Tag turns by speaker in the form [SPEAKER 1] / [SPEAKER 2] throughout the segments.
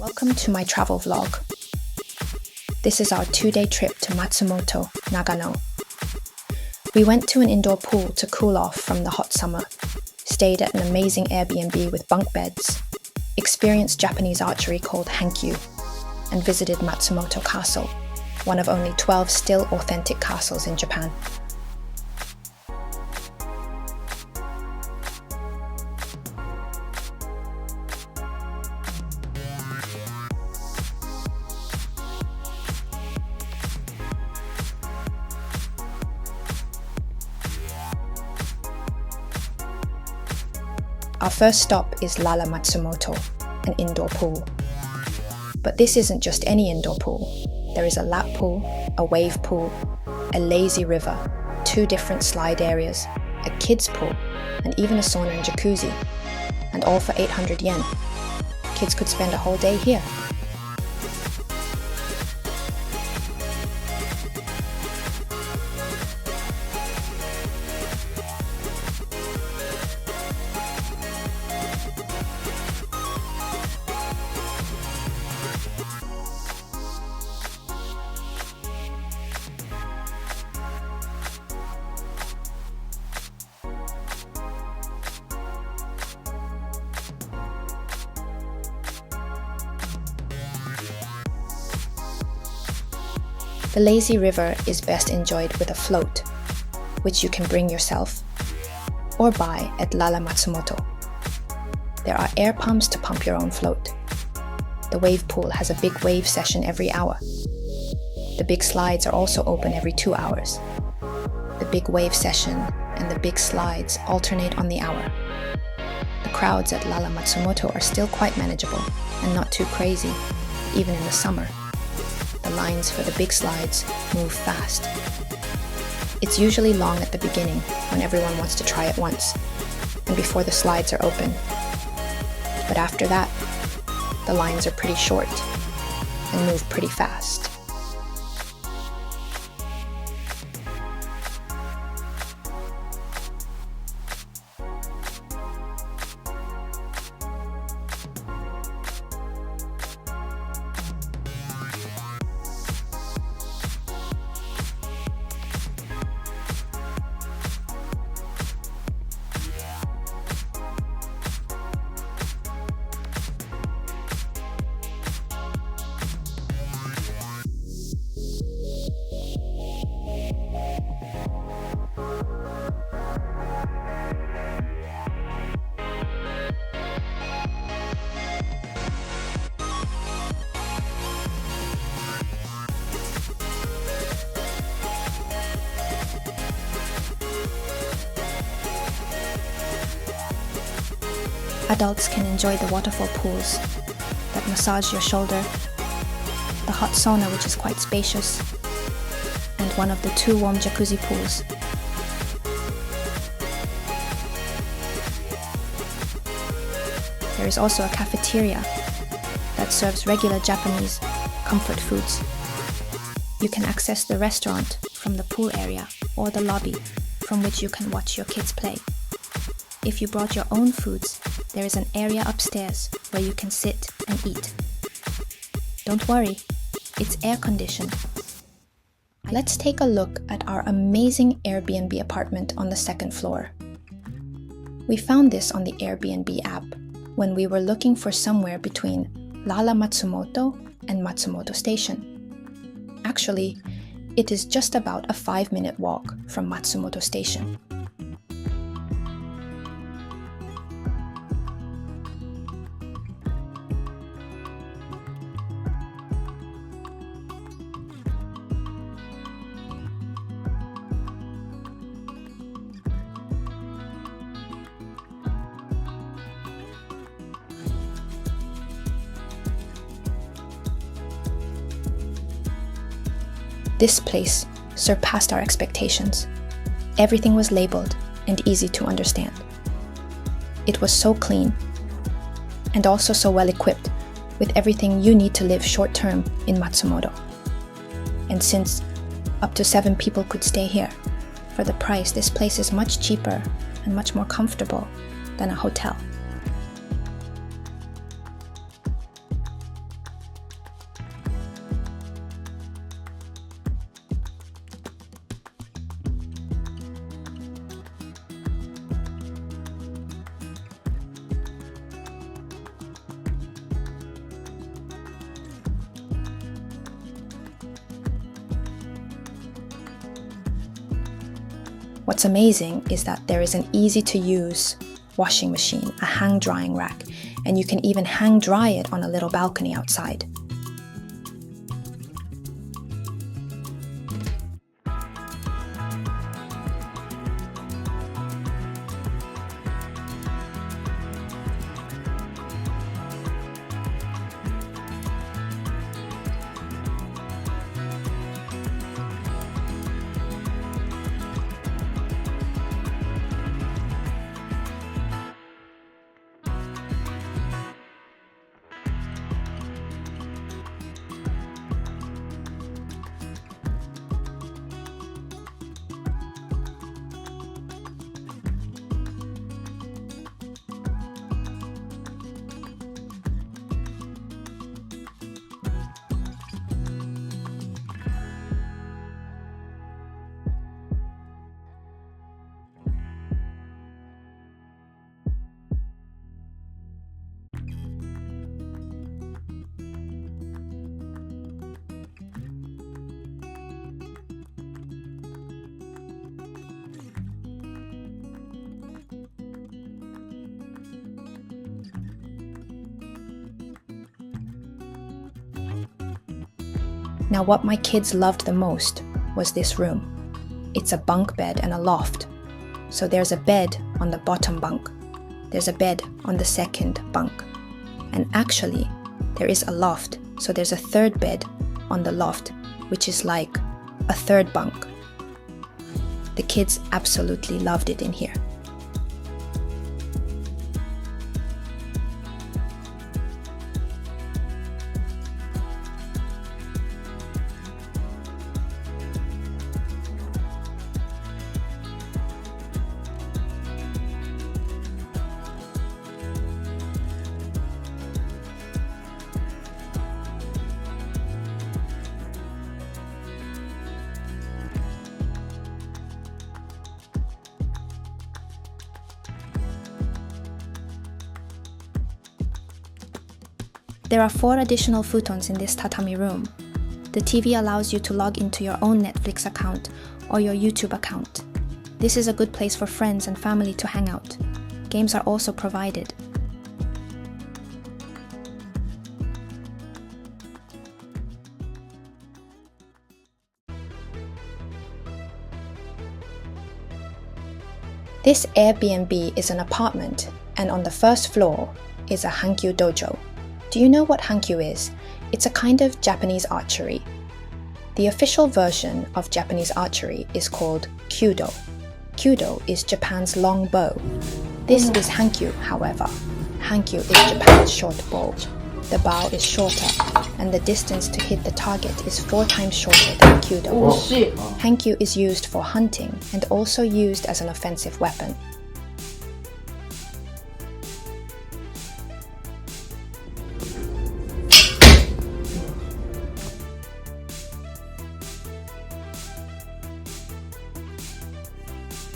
[SPEAKER 1] Welcome to my travel vlog. This is our 2-day trip to Matsumoto, Nagano. We went to an indoor pool to cool off from the hot summer, stayed at an amazing AirBNB with bunk beds, experienced Japanese archery called Hankyu, and visited Matsumoto Castle, one of only 12 still authentic castles in Japan. Our first stop is Lala Matsumoto, an indoor pool. But this isn't just any indoor pool. There is a lap pool, a wave pool, a lazy river, 2 different slide areas, a kids pool, and even a sauna and jacuzzi, and all for 800 yen. Kids could spend a whole day here. The lazy river is best enjoyed with a float, which you can bring yourself or buy at Lala Matsumoto. There are air pumps to pump your own float. The wave pool has a big wave session every hour. The big slides are also open every 2 hours. The big wave session and the big slides alternate on the hour. The crowds at Lala Matsumoto are still quite manageable and not too crazy, even in the summer. The lines for the big slides move fast. It's usually long at the beginning when everyone wants to try it once, and before the slides are open. But after that, the lines are pretty short and move pretty fast. Adults can enjoy the waterfall pools that massage your shoulder, the hot sauna which is quite spacious, and one of the 2 warm jacuzzi pools. There is also a cafeteria that serves regular Japanese comfort foods. You can access the restaurant from the pool area or the lobby from which you can watch your kids play. If you brought your own foods, there is an area upstairs where you can sit and eat. Don't worry, it's air-conditioned. Let's take a look at our amazing AirBNB apartment on the 2nd floor. We found this on the AirBNB app when we were looking for somewhere between Lala Matsumoto and Matsumoto Station. Actually, it is just about a 5-minute walk from Matsumoto Station. This place surpassed our expectations. Everything was labeled and easy to understand. It was so clean and also so well equipped with everything you need to live short-term in Matsumoto. And since up to 7 people could stay here, for the price, this place is much cheaper and much more comfortable than a hotel. What's amazing is that there is an easy-to-use washing machine, a hang-drying rack, and you can even hang-dry it on a little balcony outside. Now, what my kids loved the most was this room. It's a bunk bed and a loft. So there's a bed on the bottom bunk. There's a bed on the second bunk. And actually, there is a loft. So there's a third bed on the loft, which is like a third bunk. The kids absolutely loved it in here. There are 4 additional futons in this tatami room. The TV allows you to log into your own Netflix account or your YouTube account. This is a good place for friends and family to hang out. Games are also provided. This AirBNB is an apartment, and on the first floor is a Hankyu dojo. Do you know what Hankyu is? It's a kind of Japanese archery. The official version of Japanese archery is called Kyudo. Kyudo is Japan's long bow. This is Hankyu, however. Hankyu is Japan's short bow. The bow is shorter, and the distance to hit the target is 4 times shorter than Kyudo. Hankyu is used for hunting and also used as an offensive weapon.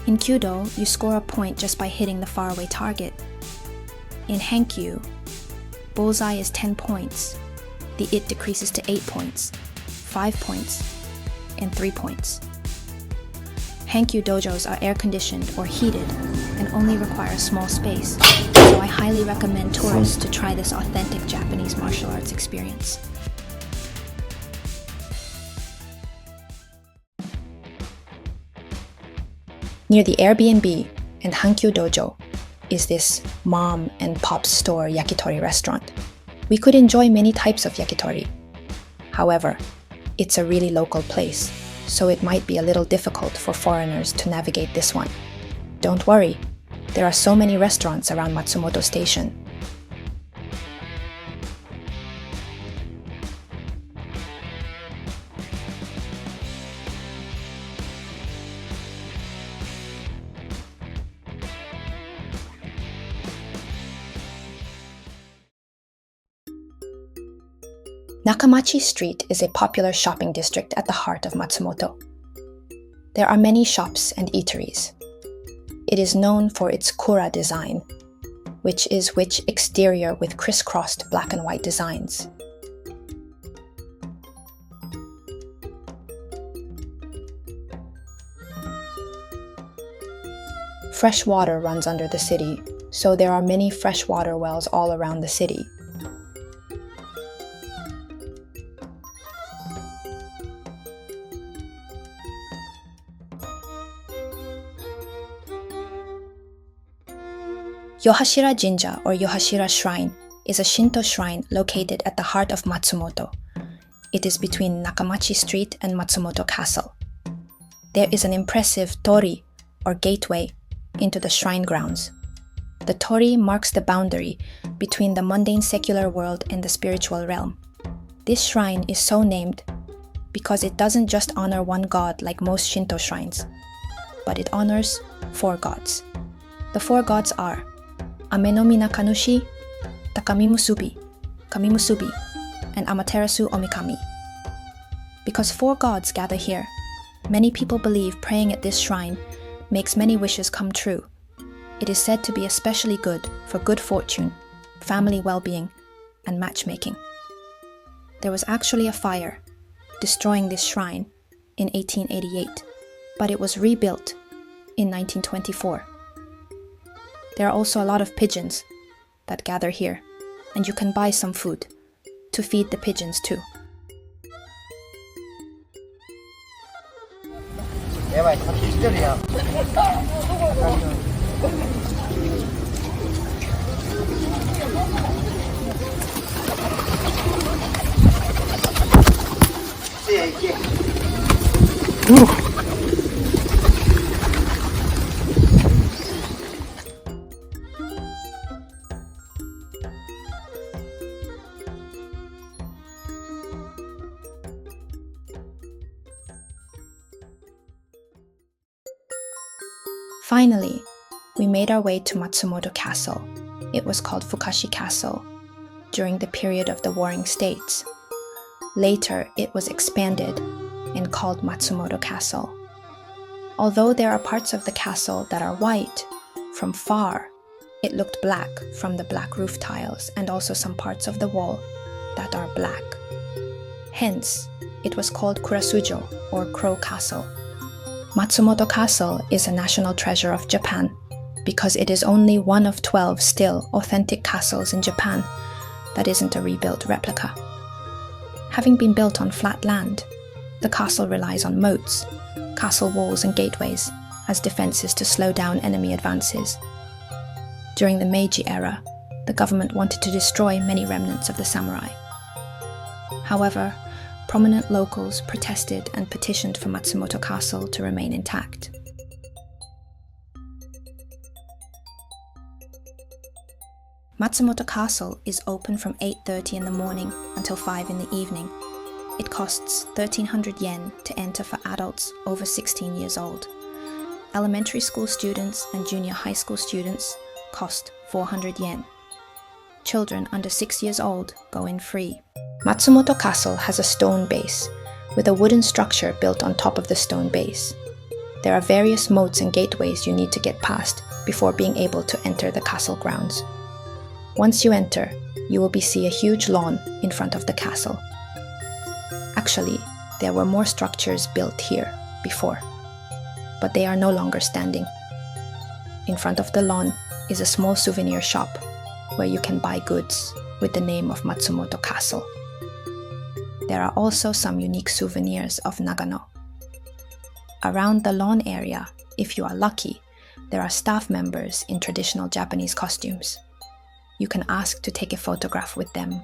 [SPEAKER 1] In Kyudo, you score a point just by hitting the faraway target. In Hankyu, bullseye is 10 points. The IT decreases to 8 points, 5 points, and 3 points. Hankyu dojos are air-conditioned or heated and only require a small space, so I highly recommend tourists to try this authentic Japanese martial arts experience. Near the AirBNB and Hankyu Dojo is this mom and pop store yakitori restaurant. We could enjoy many types of yakitori. However, it's a really local place, so it might be a little difficult for foreigners to navigate this one. Don't worry, there are so many restaurants around Matsumoto Station. Nakamachi Street is a popular shopping district at the heart of Matsumoto. There are many shops and eateries. It is known for its kura design, which is exterior with crisscrossed black and white designs. Fresh water runs under the city, so there are many freshwater wells all around the city. Yohashira Jinja or Yohashira Shrine is a Shinto shrine located at the heart of Matsumoto. It is between Nakamachi Street and Matsumoto Castle. There is an impressive tori or gateway into the shrine grounds. The tori marks the boundary between the mundane secular world and the spiritual realm. This shrine is so named because it doesn't just honor one god like most Shinto shrines, but it honors 4 gods. The 4 gods are Ame no Minakanushi, Takamimusubi, Kamimusubi, and Amaterasu Omikami. Because 4 gods gather here, many people believe praying at this shrine makes many wishes come true. It is said to be especially good for good fortune, family well-being, and matchmaking. There was actually a fire, destroying this shrine in 1888, but it was rebuilt in 1924. There are also a lot of pigeons that gather here, and you can buy some food to feed the pigeons too. Finally, we made our way to Matsumoto Castle. It was called Fukashi Castle during the period of the Warring States. Later, it was expanded and called Matsumoto Castle. Although there are parts of the castle that are white, from far, it looked black from the black roof tiles and also some parts of the wall that are black. Hence, it was called Kurasujo or Crow Castle. Matsumoto Castle is a national treasure of Japan because it is only one of 12 still authentic castles in Japan that isn't a rebuilt replica. Having been built on flat land, the castle relies on moats, castle walls and gateways as defenses to slow down enemy advances. During the Meiji era, the government wanted to destroy many remnants of the samurai. However, prominent locals protested and petitioned for Matsumoto Castle to remain intact. Matsumoto Castle is open from 8:30 in the morning until 5 in the evening. It costs 1,300 yen to enter for adults over 16 years old. Elementary school students and junior high school students cost 400 yen. Children under 6 years old go in free. Matsumoto Castle has a stone base, with a wooden structure built on top of the stone base. There are various moats and gateways you need to get past before being able to enter the castle grounds. Once you enter, you will see a huge lawn in front of the castle. Actually, there were more structures built here before, but they are no longer standing. In front of the lawn is a small souvenir shop where you can buy goods with the name of Matsumoto Castle. There are also some unique souvenirs of Nagano. Around the lawn area, if you are lucky, there are staff members in traditional Japanese costumes. You can ask to take a photograph with them.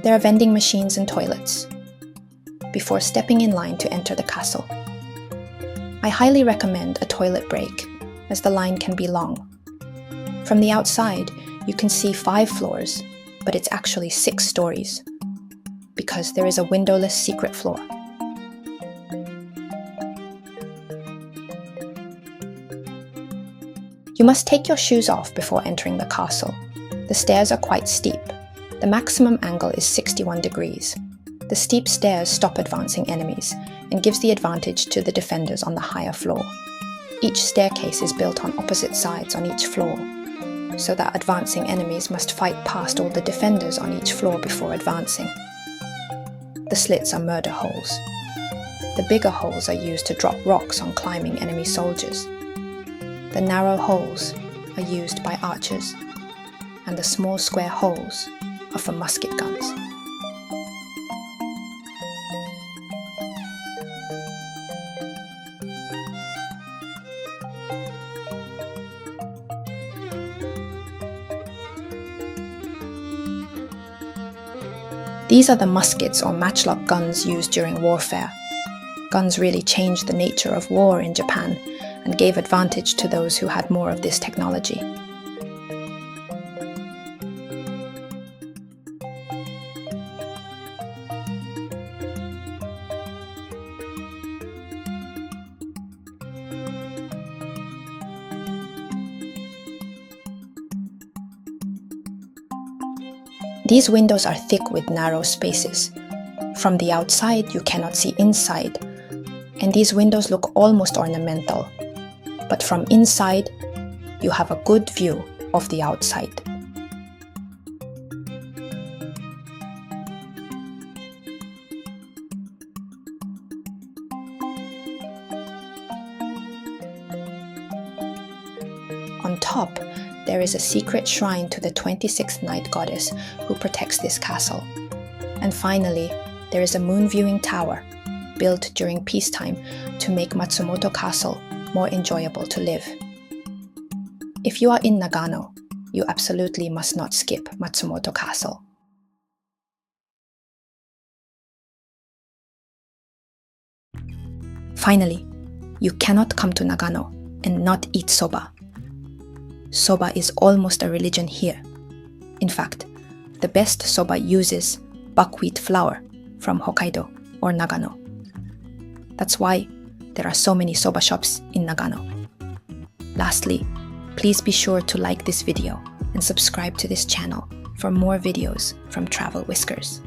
[SPEAKER 1] There are vending machines and toilets before stepping in line to enter the castle. I highly recommend a toilet break, as the line can be long. From the outside, you can see 5 floors, but it's actually 6 stories, because there is a windowless secret floor. You must take your shoes off before entering the castle. The stairs are quite steep. The maximum angle is 61 degrees. The steep stairs stop advancing enemies and gives the advantage to the defenders on the higher floor. Each staircase is built on opposite sides on each floor, so that advancing enemies must fight past all the defenders on each floor before advancing. The slits are murder holes. The bigger holes are used to drop rocks on climbing enemy soldiers. The narrow holes are used by archers, and the small square holes are for musket guns. These are the muskets or matchlock guns used during warfare. Guns really changed the nature of war in Japan and gave advantage to those who had more of this technology. These windows are thick with narrow spaces. From the outside, you cannot see inside, and these windows look almost ornamental. But from inside, you have a good view of the outside. On top, there is a secret shrine to the 26th night goddess who protects this castle. And finally, there is a moon viewing tower, built during peacetime to make Matsumoto Castle more enjoyable to live. If you are in Nagano, you absolutely must not skip Matsumoto Castle. Finally, you cannot come to Nagano and not eat soba. Soba is almost a religion here. In fact, the best soba uses buckwheat flour from Hokkaido or Nagano. That's why there are so many soba shops in Nagano. Lastly, please be sure to like this video and subscribe to this channel for more videos from Travel Whiskers.